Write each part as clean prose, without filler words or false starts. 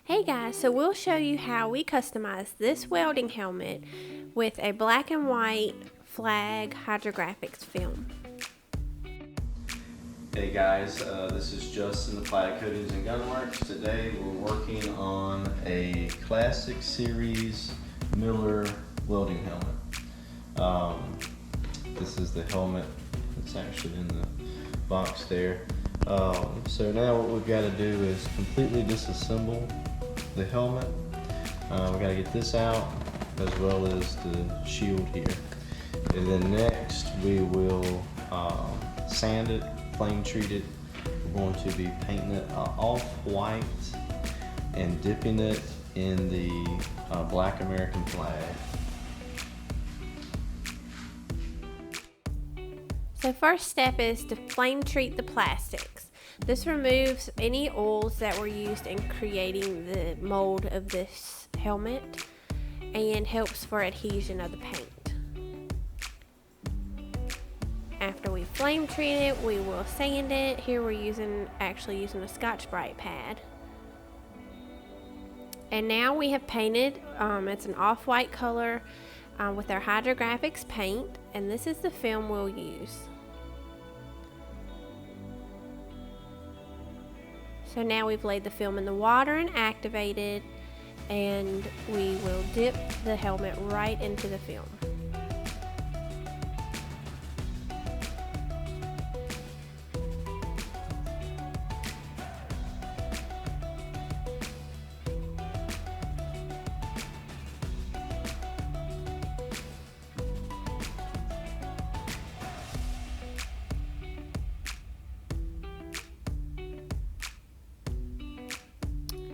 Hey guys, so we'll show you how we customize this welding helmet with a black and white flag hydrographics film. Hey guys, this is Justin, the Plaid Coatings and Gunworks. Today we're working on a Classic Series Miller welding helmet. This is the helmet that's actually in the box there. So now what we've got to do is completely disassemble the helmet. We got to get this out as well as the shield here. And then next we will sand it, flame treat it. We're going to be painting it off-white and dipping it in the black American flag. So first step is to flame treat the plastics. This removes any oils that were used in creating the mold of this helmet and helps for adhesion of the paint. After we flame treat it, we will sand it. Here we're actually using a Scotch-Brite pad. And now we have painted, it's an off-white color with our hydrographics paint, and this is the film we'll use. So now we've laid the film in the water and activated, and we will dip the helmet right into the film.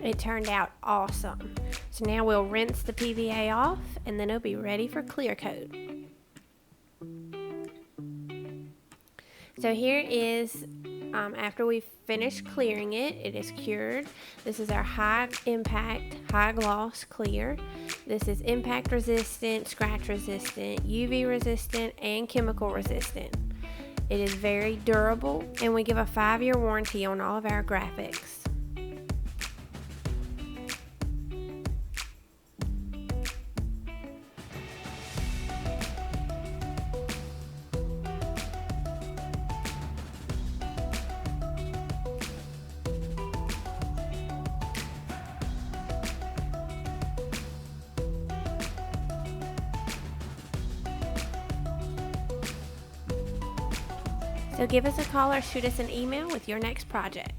It turned out awesome. So now we'll rinse the PVA off and then it'll be ready for clear coat. So here is, after we finish clearing it, it is cured. This is our high impact, high gloss clear. This is impact resistant, scratch resistant, UV resistant, and chemical resistant. It is very durable, and we give a 5-year warranty on all of our graphics. So give us a call or shoot us an email with your next project.